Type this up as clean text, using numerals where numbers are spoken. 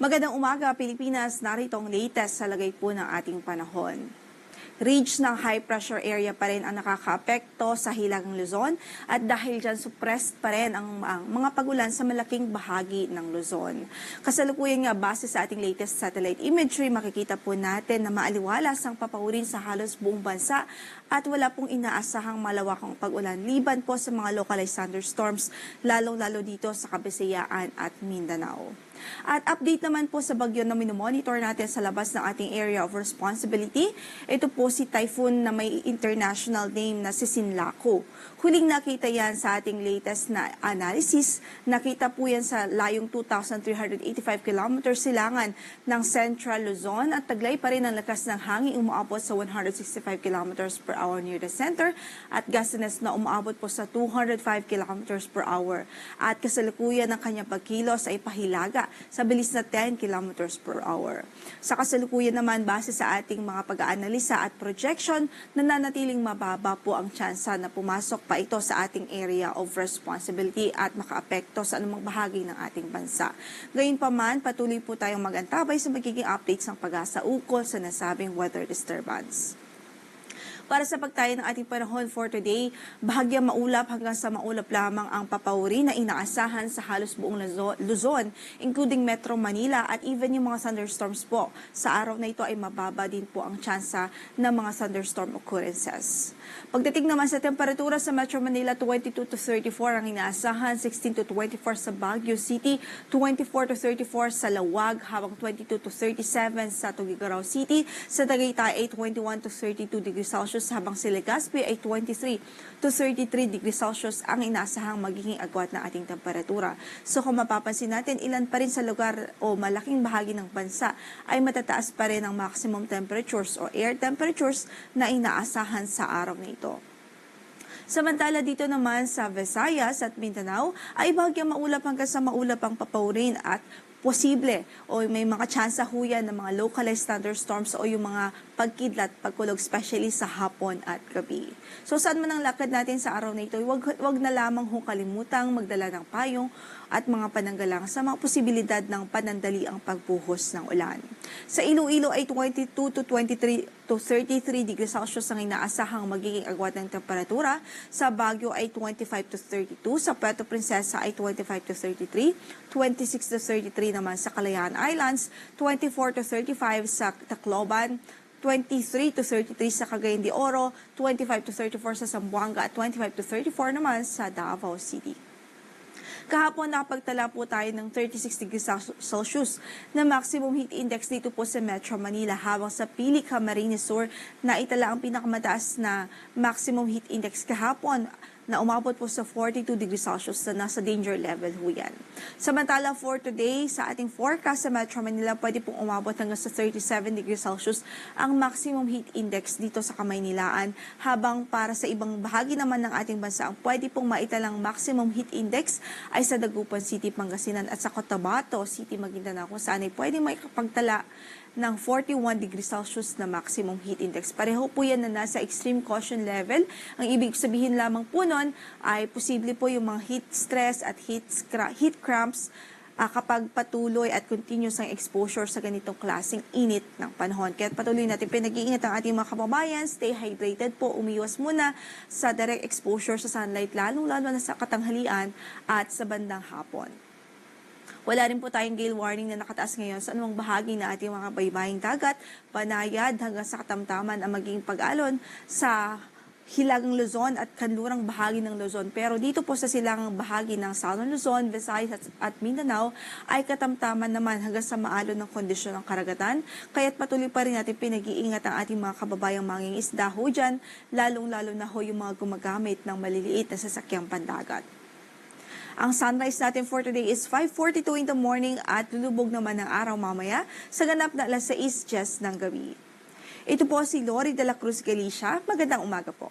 Magandang umaga, Pilipinas. Narito ang latest sa lagay po ng ating panahon. Ridge ng high pressure area pa rin ang nakakaapekto sa Hilagang Luzon at dahil dyan suppressed pa rin ang mga pagulan sa malaking bahagi ng Luzon. Kasalukuyan nga base sa ating latest satellite imagery, makikita po natin na maaliwalas ang papaurin sa halos buong bansa at wala pong inaasahang malawakang pag-ulan liban po sa mga localized thunderstorms lalong-lalo dito sa Kabisayaan at Mindanao. At update naman po sa bagyo na minomonitor natin sa labas ng ating area of responsibility. Ito po si typhoon na may international name na si Sinlaku. Huling nakita yan sa ating latest na analysis. Nakita po yan sa layong 2,385 kilometers silangan ng Central Luzon at taglay pa rin ang lakas ng hangin umaabot sa 165 kilometers per hour near the center at gustiness na umaabot po sa 205 kilometers per hour. At kasalukuyan ng kanyang pagkilos ay pahilaga sa bilis na 10 kilometers per hour. Sa kasalukuyan naman, base sa ating mga pag-aanalisa at projection, nananatiling mababa po ang tsansa na pumasok pa ito sa ating area of responsibility at makaapekto sa anumang bahagi ng ating bansa. Gayunpaman, patuloy po tayong mag-antabay sa magiging updates ng pag-asa ukol sa nasabing weather disturbance. Para sa pagtayo ng ating panahon for today, bahagyang maulap hanggang sa maulap lamang ang papauri na inaasahan sa halos buong Luzon, including Metro Manila at even yung mga thunderstorms po. Sa araw na ito ay mababa din po ang tsansa ng mga thunderstorm occurrences. Pagdating naman sa temperatura sa Metro Manila, 22 to 34 ang inaasahan, 16 to 24 sa Baguio City, 24 to 34 sa Lawag, habang 22 to 37 sa Tuguegarao City, sa Tagaytay ay 21 to 32 degrees Celsius, habang sa Legazpi ay 23 to 33 degrees Celsius ang inaasahang magiging agwat na ating temperatura. So kung mapapansin natin, ilan pa rin sa lugar o malaking bahagi ng bansa ay matataas pa rin ang maximum temperatures o air temperatures na inaasahan sa araw na ito. Samantala dito naman sa Visayas at Mindanao ay bahagyang maulap hanggang sa maulap ang papaurin at posible o may mga tsansa huyan ng mga localized thunderstorms o yung mga pagkidlat, pagkulog, especially sa hapon at gabi. So saan man ang lakad natin sa araw na ito, wag na lamang kalimutang magdala ng payong at mga pananggalang sa mga posibilidad ng panandali ang pagbuhos ng ulan. Sa Iloilo ay 22 to 23 to 33 degrees Celsius ang inaasahang magiging agwat ng temperatura. Sa Baguio ay 25 to 32, sa Puerto Princesa ay 25 to 33, 26 to 33 naman sa Kalayaan Islands, 24 to 35 sa Tacloban, 23 to 33 sa Cagayan de Oro, 25 to 34 sa Zamboanga at 25 to 34 naman sa Davao City. Kahapon nakapagtala po tayo ng 36 degrees Celsius na maximum heat index dito po sa Metro Manila, habang sa Pili, Camarines Sur na itala ang pinakamataas na maximum heat index kahapon na umabot po sa 42 degrees Celsius na nasa danger level ho yan. Samantala for today, sa ating forecast sa Metro Manila, pwede pong umabot hanggang sa 37 degrees Celsius ang maximum heat index dito sa Kamaynilaan, habang para sa ibang bahagi naman ng ating bansa, ang pwede pong maitalang maximum heat index ay sa Dagupan City, Pangasinan at sa Cotabato City, Maguindanao, kung saan ay pwede maipagtala ng 41 degrees Celsius na maximum heat index. Pareho po yan na nasa extreme caution level. Ang ibig sabihin lamang po nun ay posible po yung mga heat stress at heat cramps kapag patuloy at continuous ang exposure sa ganitong klaseng init ng panahon. Kaya patuloy natin pinag-iingat ang ating mga kababayan, stay hydrated po, umiwas muna sa direct exposure sa sunlight, lalo-lalo na sa katanghalian at sa bandang hapon. Wala rin po tayong gale warning na nakataas ngayon sa anumang bahagi na ating mga baybaying dagat, Banayad hanggang sa Katamtaman ang magiging pag-alon sa Hilagang Luzon at kanlurang bahagi ng Luzon. Pero dito po sa silangang bahagi ng Southern Luzon, Visayas at Mindanao ay katamtaman naman hanggang sa maalon ng kondisyon ng karagatan. Kaya't patuloy pa rin natin pinag-iingat ang ating mga kababayang mangingisda ho dyan, lalong-lalo na ho yung mga gumagamit ng maliliit na sasakyang pandagat. Ang sunrise natin for today is 5:42 in the morning at lulubog naman ng araw mamaya sa ganap na 6:10 ng gabi. Ito po si Lori de la Cruz Galicia. Magandang umaga po.